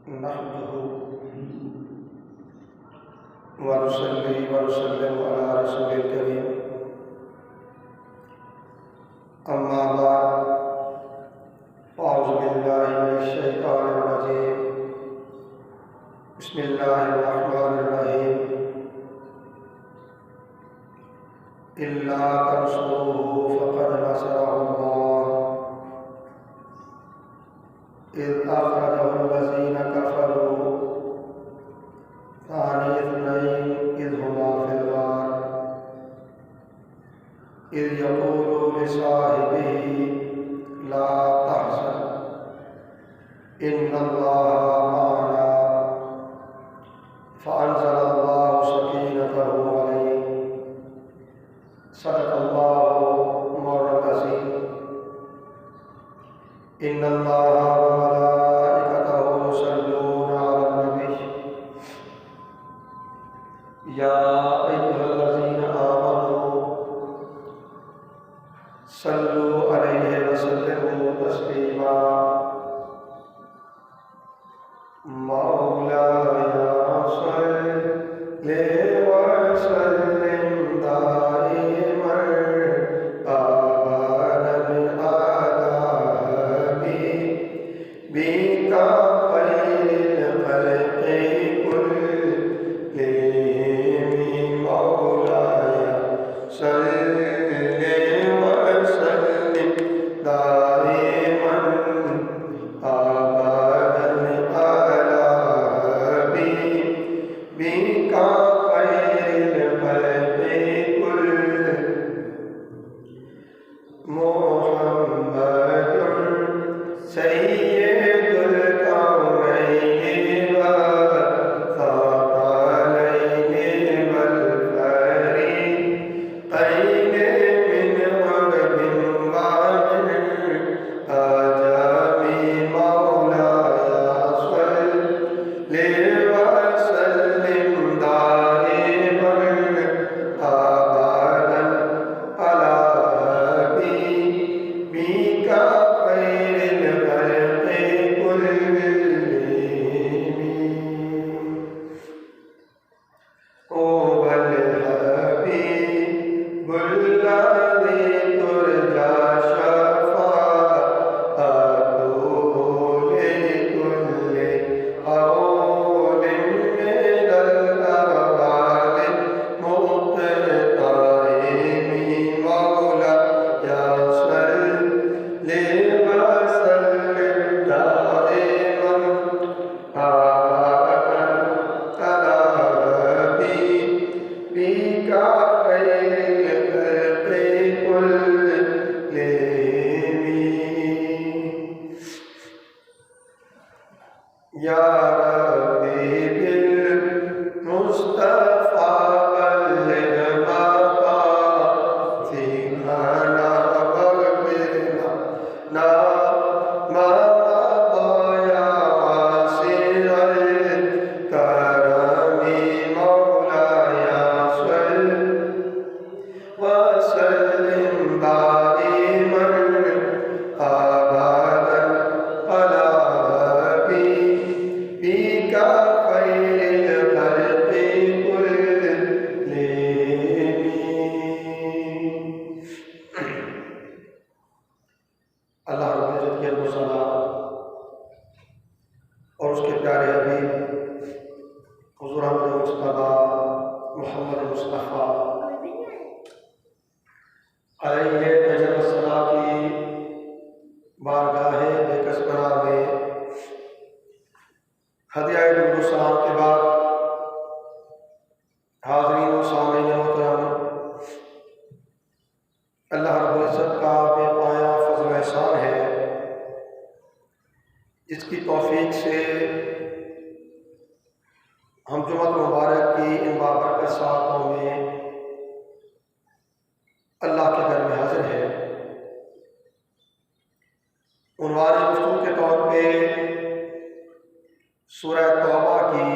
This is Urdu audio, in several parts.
نحمده ونصلي ونسلم على رسول الكريم أما بعد أعوذ بالله من الشيطان الرجيم بسم الله الرحمن الرحيم إلا تنصروه فقد نصره الله إذ أخرجه الذين كفروا ثاني اثنين إذ هما في الغار إذ يقول لصاحبه لا تحزن إن الله معنا فأنزل الله سكينته عليه صدق الله مولانا العظيم إن الله وملائكته يصلون على النبي يا أيها الذين آمنوا صلوا عليه وسلموا تسليما مولاي صل وسلم دائما أبدا على حبيبك خير الخلق كلهم مولاي صل وسلم دائما أبدا على حبيبك خير الخلق كلهم محمد سيد الكونين والثقلين والفريقين من عرب ومن عجم مولاي صل وسلم دائما أبدا على حبيبك خير الخلق كلهم هو الحبيب الذي ترجى شفاعته لكل حول من الأهوال مقتحم مولاي صل وسلم دائما أبدا على حبيبك خير الخلق كلهم يا ربي بالمصطفى بلغ مقاصدنا واغفر لنا ما مضى يا واسع الكرم مولاي صل وسلم دائما أبدا على حبيبك خير الخلق كلهم اللہ رب العزت کی حمد و ثنا اور اس کے پیارے حبیب حضور احمد مصطفیٰ محمد مصطفیٰ علیہ تجل الصلاۃ کی بارگاہ بے کسبرہ میں ہدیہ درود و سلام کے بعد حاضرین و سامعین محترم، اللہ رب العزت کا بے پایا فضل و احسان ہے جس کی توفیق سے ہم جمعۃ مبارک کی ان بابرکت ساعتوں میں اللہ کے گھر میں حاضر ہے۔ عنوان گفتگو کے طور پہ سورہ توبہ کی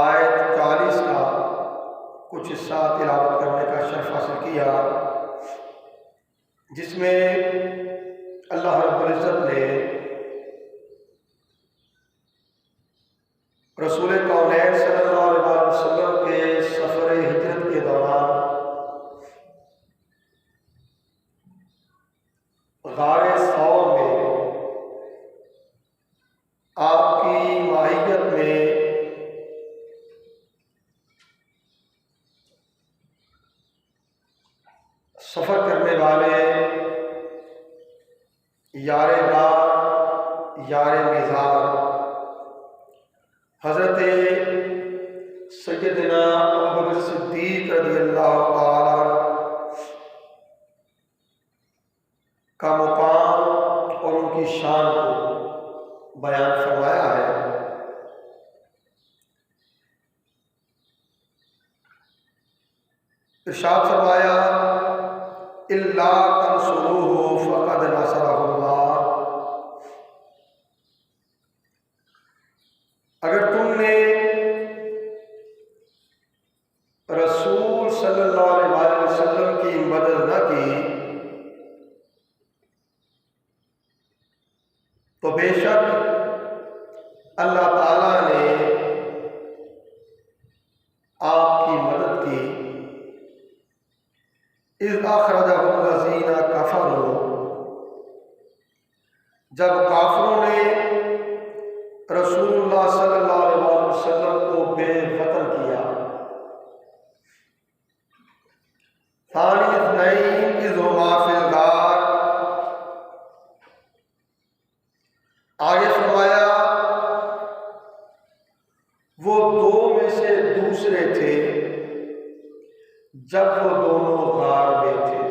آیت 40 کا کچھ حصہ تلاوت کرنے کا شرف حاصل کیا، جس میں اللہ رب العزت نے دور میں آپ کی ماہیت میں سفر کرنے والے یار غار یار مزار حضرت سیدنا ابوبکر صدیق رضی اللہ تعالی عنہ کا مقام اور ان کی شان کو بیان فرمایا ہے۔ ارشاد فرمایا الا تنصروه فقد نصره اللہ، اگر تم نے رسول صلی اللہ علیہ وسلم کی مدد نہ کی تو بے شک اللہ تعالیٰ نے آپ کی مدد کی۔ اذ اخرجہ الذین کفروا، جب کافروں نے رسول اللہ صلی اللہ علیہ وسلم کو بے وطن کیا۔ ثانی اثنین اذ ہما فی الغار، آگے فرمایا وہ دو میں سے دوسرے تھے جب وہ دونوں غار میں تھے۔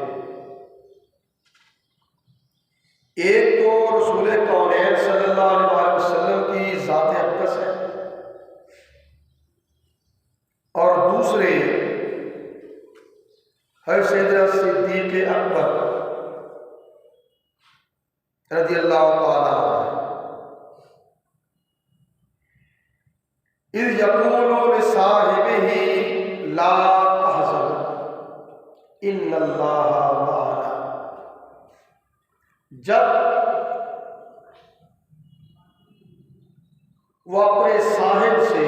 ایک تو رسول کونین صلی اللہ علیہ وسلم کی ذات اقدس ہے، اور دوسرے حضرت سیدنا صدیق اکبر رضی اللہ تعالیٰ عنہ۔ اذ یقول لصاحبہ لا تحزن ان اللہ معنا، جب وہ اپنے صاحب سے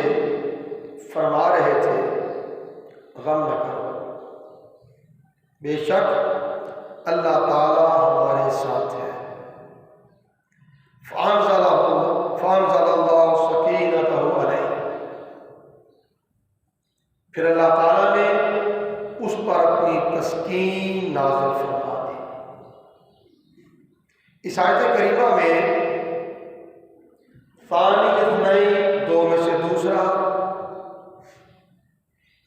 فرما رہے تھے غم نہ کرو، بے شک اللہ تعالی ہمارے ساتھ ہے۔ فانزل اللہ سکینتہ علیہ، پھر اللہ تعالیٰ نے اس پر اپنی تسکین نازل فرما دی۔ اس آیت کریمہ میں ثانی اثنین دو میں سے دوسرا،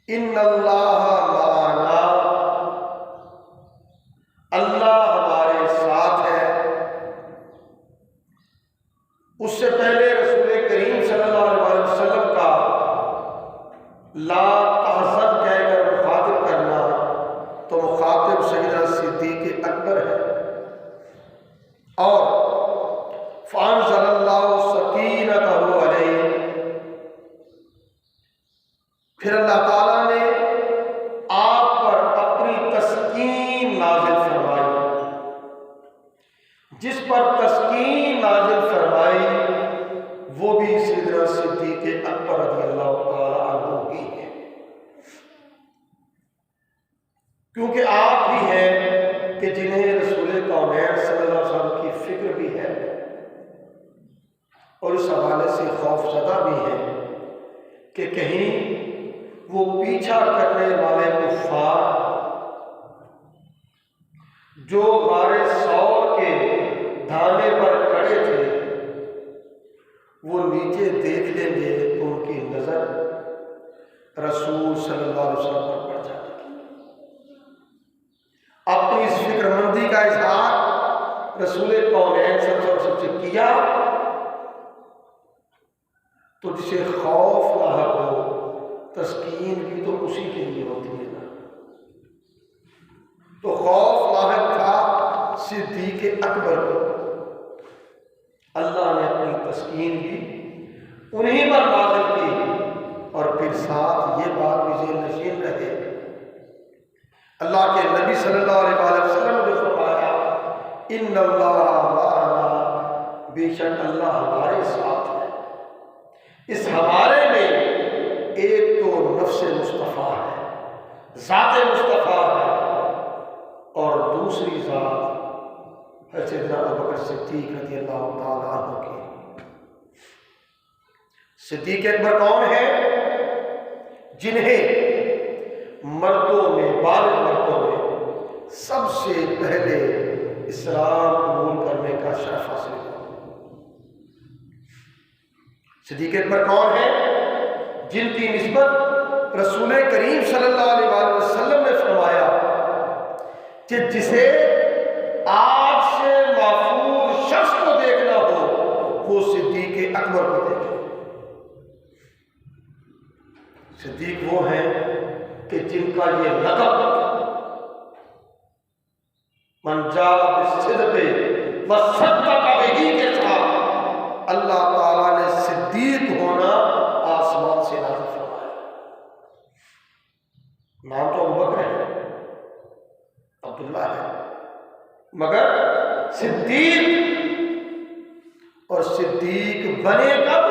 ان اللہ معنا، اللہ ہمارے ساتھ ہے، اس سے پہلے رسول کریم صلی اللہ علیہ وسلم کا لا تحزن کہہ کر مخاطب کرنا تو مخاطب سیدنا صدیق اکبر ہے، اور فانزل اللہ سکینتہ علیہ، پھر اللہ تعالیٰ نے آپ پر اپنی تسکین نازل فرمائی۔ جس پر تسکین نازل فرمائی وہ بھی سیدنا صدیق اکبر رضی اللہ تعالیٰ عنہ ہی ہے، کیونکہ آپ ہی ہیں کہ جنہیں رسول کونین صلی اللہ علیہ وسلم کی فکر بھی ہے اور اس حوالے سے خوف زدہ بھی ہے کہ کہیں وہ پیچھا کرنے والے کفار جو غار ثور کے دھانے پر کھڑے تھے وہ نیچے دیکھ لیں گے تو ان کی نظر رسول صلی اللہ علیہ وسلم پر پڑ جائے گی۔ اپنی اس فکر مندی کا اظہار رسول کونین صلی اللہ علیہ وسلم سے کیا تو جسے خوف لاحق ہو تسکین بھی تو اسی کے لیے ہوتی ہے نا، تو خوف لاحق تھا صدیق اکبر کو، اللہ نے اپنی تسکین بھی انہیں پر نازل کی، اور پھر ساتھ یہ بات بھی ذہن نشین رہے اللہ کے نبی صلی اللہ علیہ وسلم نے فرمایا ان اللہ معنا، بے شک اللہ ہمارے ساتھ ہے۔ اس ہمارے میں ایک تو نفس مصطفیٰ ہے، ذات مصطفیٰ ہے، اور دوسری ذات ہے سیدنا ابوبکر صدیق رضی اللہ تعالیٰ عنہ کی۔ صدیق اکبر کون ہے؟ جنہیں مردوں میں، بالغ مردوں میں سب سے پہلے اسلام قبول کرنے کا شرف حاصل ہوا۔ صدیق اکبر کون ہے؟ جن کی نسبت رسول کریم صلی اللہ علیہ وآلہ وسلم نے فرمایا کہ جسے آج سے محفوظ شخص کو دیکھنا ہو وہ صدیق اکبر کو دیکھے۔ صدیق وہ ہیں کہ جن کا یہ لقب من جاء بالصدق وصدق بہ کے ساتھ اللہ تعالیٰ نے صدیق ہونا آسمان سے نازل فرمایا۔ نام تو ابوبکر ہے، عبداللہ ہے، مگر صدیق، اور صدیق بنے کب؟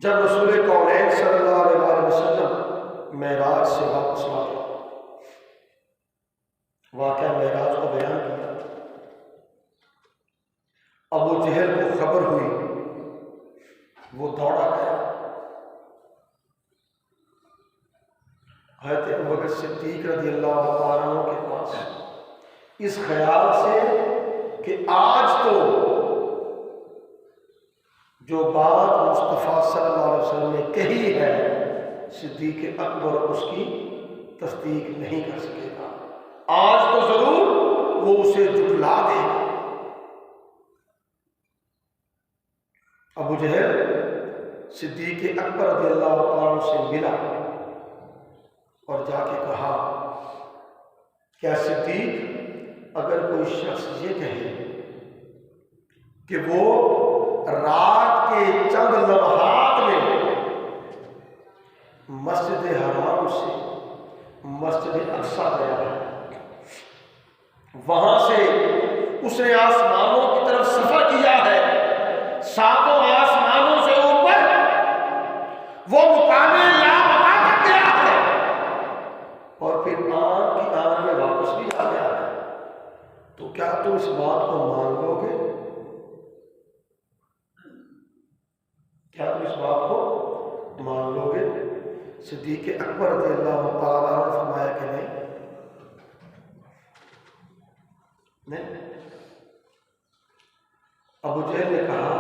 جب رسول کونین صلی اللہ علیہ وآلہ وسلم معراج سے واپس آ گئے۔ واقعہ معراج کو بیان کیا۔ ابو جہل کو خبر ہوئی، وہ دوڑا گیا حضرت ابوبکر صدیق رضی اللہ تعالیٰ عنہ کے پاس، اس خیال سے کہ آج تو جو بات مصطفیٰ صلی اللہ علیہ وسلم نے کہی ہے صدیق اکبر اس کی تصدیق نہیں کر سکے گا، آج تو ضرور وہ اسے جھٹلا دے گا۔ ابو جہل صدیق اکبر رضی اللہ عنہ سے ملا اور جا کے کہا، کیا صدیق اگر کوئی شخص یہ کہے کہ وہ رات کے چند لمحات میں مسجد حرام سے مسجد اقصی گیا ہے، وہاں سے اس نے آسمانوں کی طرف سفر کیا ہے، ساتوں آسمانوں سے اوپر وہ مقام لامکاں تک گیا ہے، اور پھر آن کی آن میں واپس بھی آ گیا ہے، تو کیا تم اس بات کو مان لو گے؟ کیا تم اس بات کو مان لو گے؟ صدیق اکبر رضی اللہ تعالیٰ عنہ نے فرمایا کہ نہیں۔ ابو جہل نے کہا،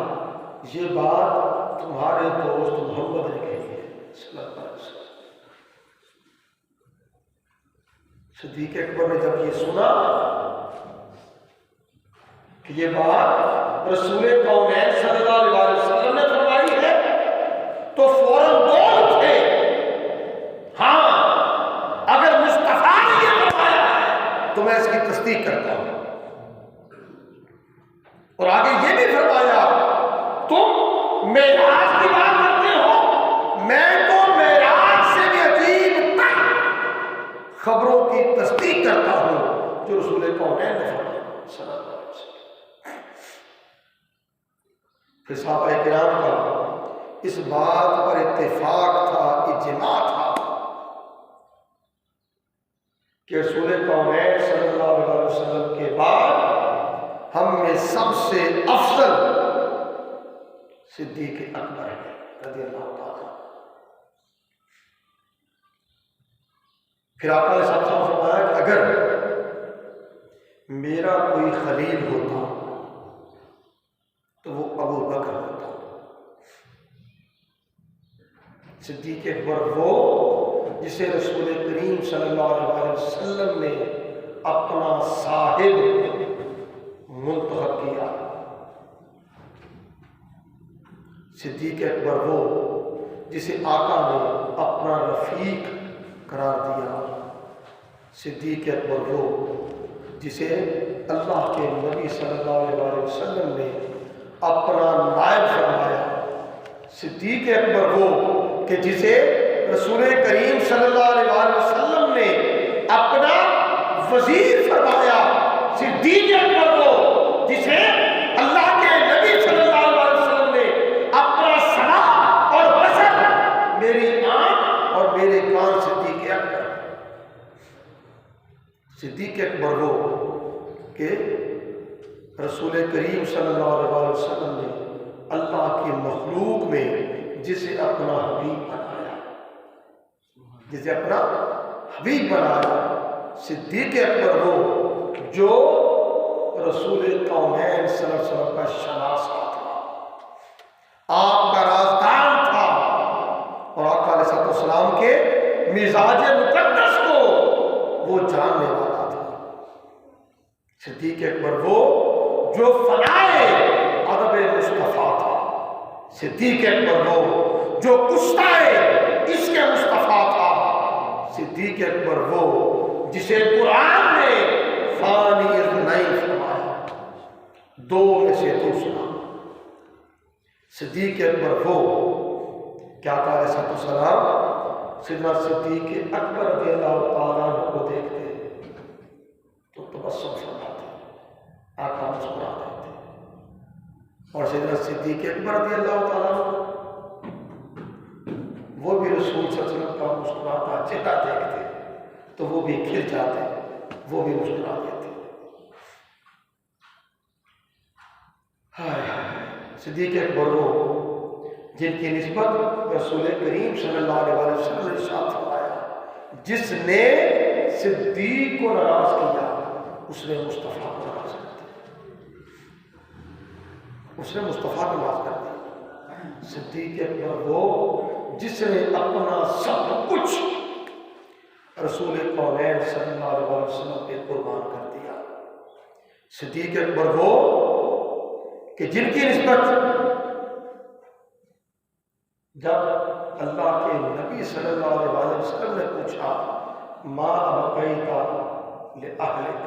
یہ بات تمہارے دوست محمد نے کہی ہے صلی اللہ علیہ وسلم۔ صدیق اکبر نے جب یہ سنا کہ یہ بات رسول کونین صلی اللہ علیہ وسلم نے فرمائی ہے تو فوراً بول اٹھے، ہاں اگر مصطفیٰ نے یہ فرمایا ہے تو میں اس کی تصدیق کرتا ہوں۔ اور آگے یہ بھی فرمایا، تم معراج کی بات کرتے ہو، میں تو معراج سے بھی عجیب تر خبروں کی تصدیق کرتا ہوں جو رسول کونین نے فرمایا صلی اللہ علیہ وسلم۔ پھر صحابہ کرام کا اس بات پر اتفاق تھا، اجماع تھا کہ رسول کونین صلی اللہ علیہ وسلم کے بعد ہم میں سب سے افضل صدیق اکبر ہے رضی اللہ تعالیٰ۔ پھر آقا نے صاحب فرمایا کہ اگر میرا کوئی خلیل ہوتا تو وہ ابو بکر ہوتا۔ صدیق اکبر وہ جسے رسول کریم صلی اللہ علیہ وسلم نے اپنا صاحب منتخب کیا۔ صدیق اکبر وہ جسے آقا نے اپنا رفیق قرار دیا۔ صدیق اکبر وہ جسے اللہ کے نبی صلی اللہ علیہ وسلم نے اپنا نائب فرمایا۔ صدیق اکبر وہ کہ جسے رسول کریم صلی اللہ علیہ وسلم نے اپنا وزیر فرمایا۔ صدیق اکبر وہ جسے اللہ کے نبی صلی اللہ علیہ وسلم نے اپنا سمع اور بصر، میری آنکھ اور میرے کان صدیق اکبر۔ صدیق اکبر وہ رسول کریم صلی اللہ علیہ وسلم نے اللہ کی مخلوق میں جسے اپنا حبیب بنایا، جسے اپنا حبیب بنایا، صدیق اکبر وہ جو رسول کونین صلی اللہ علیہ وسلم کا شناسہ تھا، آپ کا رازدان تھا، اور آقا علیہ السلام کے مزاج مقدس کو وہ جاننے والا تھا۔ صدیق اکبر وہ جو فنائے ادب مصطفیٰ تھا، صدیق اکبر وہ جو کشتائے عشق مصطفیٰ تھا، صدیق اکبر وہ جسے قرآن نے فانی اثنین فرمایا، دو میں سے دوسرا۔ صدیق اکبر وہ کیا آقا علیہ السلام سیدنا صدیق اکبر رضی اللہ تعالیٰ عنہ کو دیکھتے تو تبسم فرماتے، آقا مسکراتے تھے، اور سیدنا صدیق اکبر رضی اللہ تعالیٰ عنہ وہ بھی رسول صلی اللہ علیہ وسلم کا مسکراتا چہرہ دیکھتے تو وہ بھی کھل جاتے، وہ بھی مسکرا دیتے۔ صدیق اکبر وہ جن کی نسبت رسول کریم صلی اللہ علیہ وسلم نے ارشاد فرمایا، جس نے صدیق کو ناراض کیا اس نے مصطفیٰ کو ناراض کر دیا، اس نے مصطفیٰ کو ناراض کر دیا۔ صدیق اکبر وہ جس نے اپنا سب کچھ رسول کونین صلی اللہ علیہ وسلم پہ قربان کر دیا۔ صدیق اکبر وہ کہ جن کی نسبت جب اللہ کے نبی صلی اللہ علیہ وسلم نے پوچھا ما ابقیت لأہلک،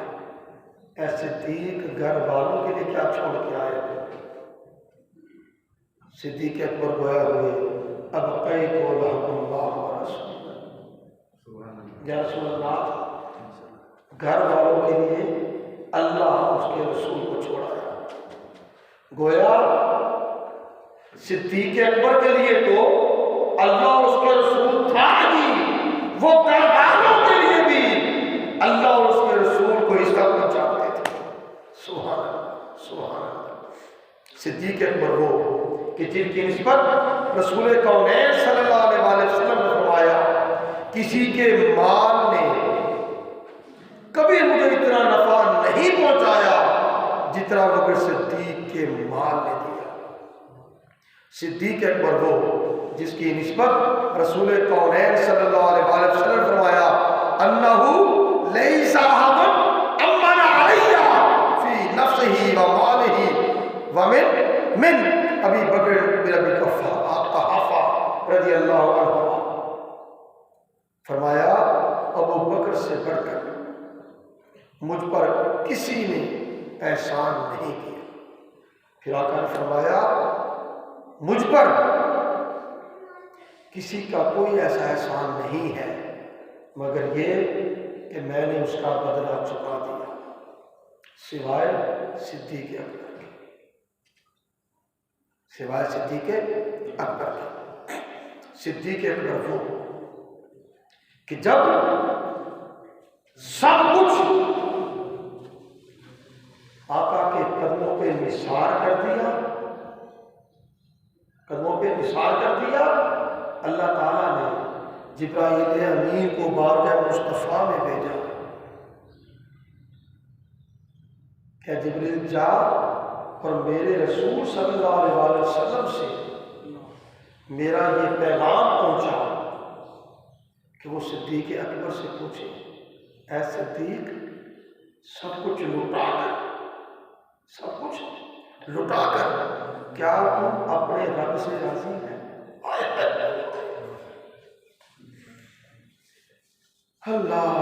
اے صدیق گھر والوں کے لیے کیا چھوڑ کے آئے ہو؟ صدیق اکبر گویا ہوئے ابقیت لہم اللہ ورسولہ، یا رسول اللہ گھر والوں کے لیے اللہ اس کے رسول کو چھوڑایا۔ گویا صدیق اکبر کے لیے تو اللہ اور اس کے رسول تھا ہی، وہ گھر والوں کے لیے بھی اللہ اور اس کے رسول کو اس طرح پہنچاتے تھے۔ سبحان اللہ، سبحان اللہ۔ صدیق اکبر وہ کہ جن کی نسبت رسول کونین صلی اللہ علیہ وسلم نے فرمایا، کسی کے مال نے کبھی مجھے اتنا نفع نہیں پہنچایا جتنا بکر صدیق کے مال نے دیا۔ صدیق اکبر وہ جس کی نسبت رسول کونین صلی اللہ علیہ وسلم نے فرمایا، انہو لیس احد امن علی فی نفسہ و مالہ ومن ابی بکر بن ابی قحافہ رضی اللہ عنہ، فرمایا ابو بکر سے بڑھ کر مجھ پر کسی نے احسان نہیں کیا۔ پھر آقا نے فرمایا مجھ پر کسی کا کوئی ایسا احسان نہیں ہے مگر یہ کہ میں نے اس کا بدلہ چکا دیا، سوائے صدیق اکبر کے، سوائے صدیق اکبر کے۔ صدیق اکبر وہ کہ جب سب کچھ آقا کے قدموں پہ نثار کر دیا، قدموں پہ نثار کر دیا، اللہ تعالیٰ نے جبرائیل امین کو بارگاہ مصطفیٰ میں بھیجا کہ جبریل جا اور میرے رسول صلی اللہ علیہ وسلم سے میرا یہ پیغام پہنچا کہ وہ صدیق اکبر سے پوچھے، اے صدیق سب کچھ لٹا کر، سب کچھ لٹا کر کیا تم اپنے رب سے راضی ہیں؟ اللہ،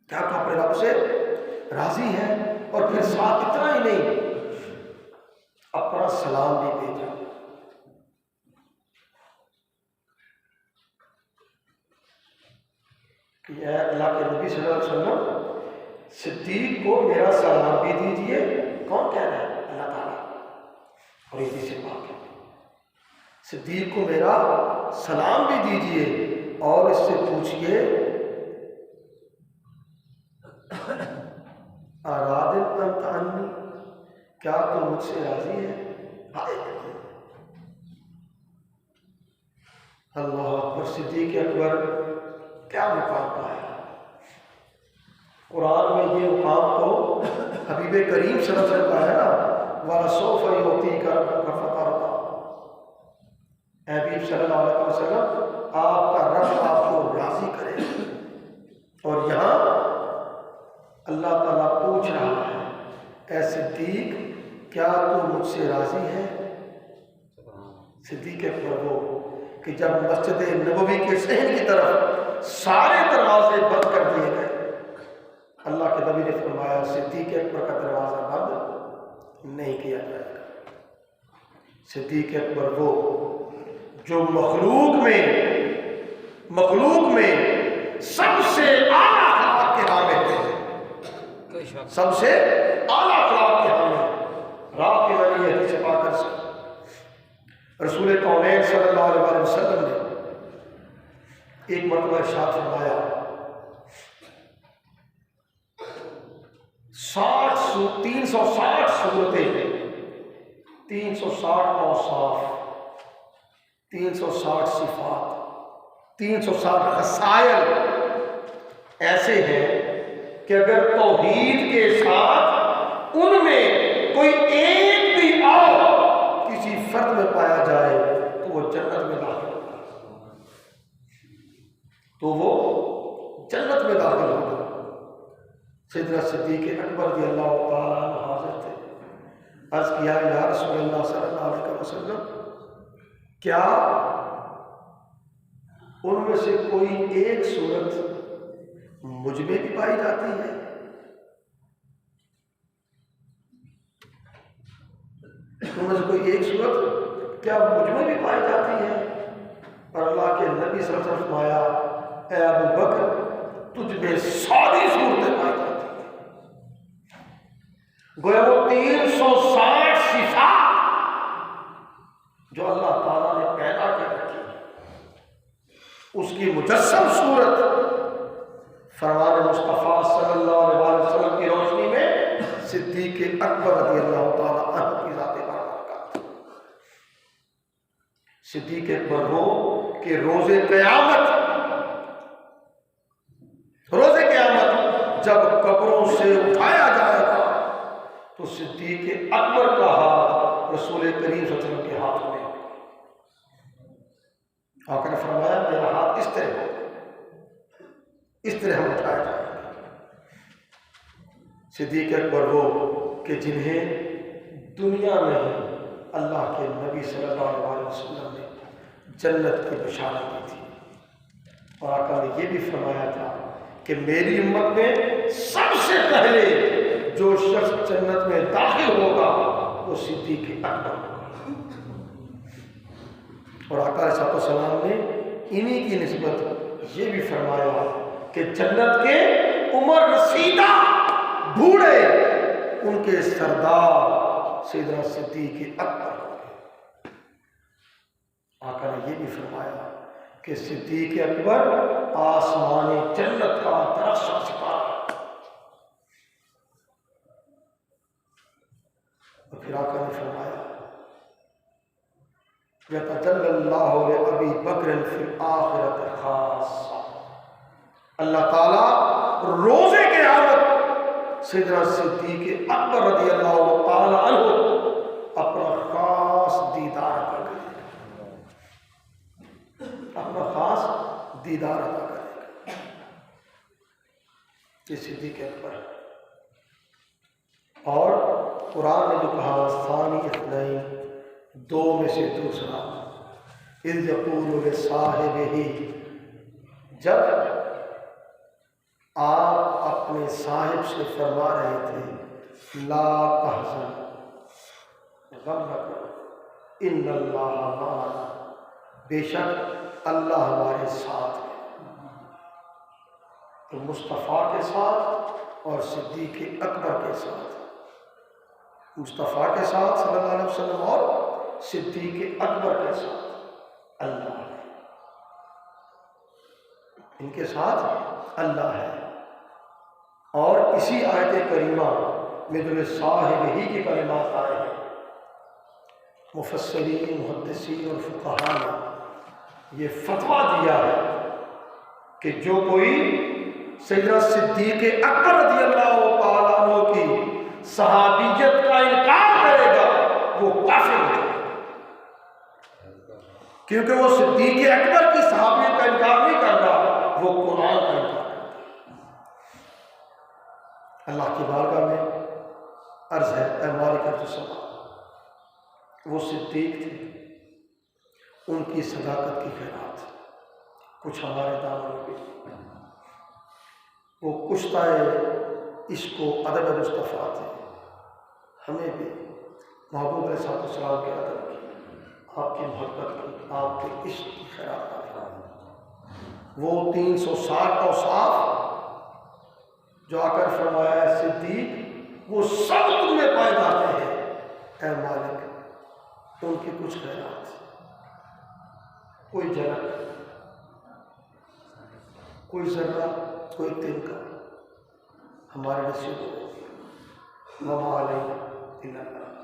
کیا تم اپنے رب سے راضی ہیں؟ اور پھر ساتھ اتنا ہی نہیں، اپنا سلام بھی بھیجا۔ کہ اے اللہ کے نبی صلی اللہ علیہ وسلم صدیق کو میرا سلام بھی دیجئے۔ کون کہہ رہا ہے؟ اللہ تعالیٰ، اور یہ سے پاک ہے، صدیق کو میرا سلام بھی دیجئے اور اس سے پوچھئے انت عنی، کیا تو مجھ سے راضی ہے؟ اللہ اکبر، صدیق اکبر کیا مقام پایا! قرآن میں یہ مقام تو حبیب کریم صلی اللہ علیہ وسلم کا ہے نا، وَلَسَوْفَ يُعْطِيكَ رَبُّكَ فَتَرْضَىٰ۔ اے حبیب صلی اللہ علیہ وسلم، آپ کا رب آپ کو راضی کرے گا۔ اور یہاں اللہ تعالیٰ پوچھ رہا ہے، اے صدیق کیا تو مجھ سے راضی ہے؟ صدیق اکبر وہ کہ جب مسجد نبوی کے صحن کی طرف سارے دروازے بند کر دیے گئے، اللہ کے نبی نے فرمایا صدیق اکبر کا دروازہ بند نہیں کیا جائے گا۔ صدیق اکبر وہ جو مخلوق میں سب سے اعلیٰ اخلاق کے حامل تھے، سب سے اعلیٰ اخلاق کے حامل۔ رات کے نبی حدیث پاک کر سکتے رسول کونین صلی اللہ علیہ وسلم نے ایک مرتبہ ارشاد فرمایا، 360 صورتیں، 360 اوصاف، 360 صفات، 360 خصائل ایسے ہیں کہ اگر توحید کے ساتھ ان میں کوئی ایک بھی اور کسی فرد میں پایا جائے تو وہ جنت میں داخل ہوگا، سیدنا صدیق اکبر رضی اللہ تعالیٰ عنہ حاضر تھے۔ عرض کیا یا رسول اللہ صلی اللہ علیہ وسلم، کیا ان میں سے کوئی ایک صورت مجھ میں بھی پائی جاتی ہے؟ ان میں سے کوئی ایک صورت کیا مجھ میں بھی پائی جاتی ہے؟ اور اللہ کے نبی صلی اللہ علیہ وسلم فرمایا، اے ابو بکر تجھ میں ساری صورتیں پائی جاتی ہیں۔ گویا وہ 360 صفات جو اللہ تعالیٰ نے پیدا کر رکھی اس کی مجسم صورت فرمان مصطفیٰ صلی اللہ علیہ وسلم کی روشنی میں صدیق اکبر رضی اللہ تعالیٰ عنہ کی ذات بارگاہ کا۔ صدیق اکبر وہ کہ روز قیامت جب قبروں سے اٹھایا جائے گا تو صدیق اکبر کا ہاتھ رسول کریم صلی اللہ علیہ وسلم کے ہاتھ میں آقا نے فرمایا میرا ہاتھ اس طرح ہم اٹھائے جائیں گے۔ صدیق اکبر وہ کہ جنہیں دنیا میں اللہ کے نبی صلی اللہ علیہ وسلم نے جنت کی بشارت دی تھی، اور آقا نے یہ بھی فرمایا تھا کہ میری امت میں سب سے پہلے جو شخص جنت میں داخل ہوگا وہ صدیق اکبر ہوگا۔ اور آقا علیہ السلام نے انہی کی نسبت یہ بھی فرمایا کہ جنت کے عمر رسیدہ بوڑھے ان کے سردار سیدنا صدیق اکبر ہوگے۔ آقا نے یہ بھی فرمایا کہ صدیق اکبر آسمان جنت کا درخشاں ستارہ ہے۔ اور پھر آقا نے فرمایا یتجلی اللہ لأبی بکر فی الآخرۃ خاصہ، اللہ تعالیٰ روز قیامت سیدنا صدیق اکبر رضی اللہ تعالیٰ عنہ اپنا خاص دیدار عطا کرے گا، اپنا خاص دیدار عطا کرے گا۔ یہ صدیق اکبر ہے۔ اور قرآن نے جو کہا ثانی اثنین، دو میں سے دوسرا، اذ یقول لصاحبہ، جب آپ اپنے صاحب سے فرما رہے تھے لا تحزن، غم نہ کرو، ان اللہ معنا، بے شک اللہ ہمارے ساتھ ہے۔ تو مصطفیٰ کے ساتھ اور صدیق اکبر کے ساتھ، مصطفیٰ کے ساتھ صلی اللہ علیہ وسلم اور صدیق اکبر کے ساتھ اللہ ہے، ان کے ساتھ اللہ ہے۔ اور اسی آیت کریمہ مثل صاحب ہی کے کلمات آئے ہیں۔ مفسرین، محدثین اور فقہاء نے یہ فتویٰ دیا ہے کہ جو کوئی سیدنا صدیق اکبر رضی اللہ تعالیٰ عنہ کی صحابیت کا انکار کرے گا وہ کافر ہو جائے گا، کیونکہ وہ صدیق اکبر کی صحابیت کا انکار نہیں کرتا، وہ قرآن کا انکار کرتا۔ اللہ کی بارگاہ میں عرض ہے، اے مالک السماء، وہ صدیق تھے، ان کی صداقت کی خیرات کچھ ہمارے دامن میں، وہ کشتہ عشق و ادب مصطفیٰ تھے، ہمیں بھی محبوب علیہ السلام کے ادب کی، آپ کی محبت کی، آپ کے عشق کی خیرات کا، وہ 360 اوصاف جو آ کر فرمایا ہے صدیق وہ سب تمہیں پائے جاتے ہیں، اے مالک ان کی کچھ خیرات، کوئی جھلک، کوئی ذرہ، کوئی تنکا ہمارے نصیب ہو، وما علینا الا البلاغ۔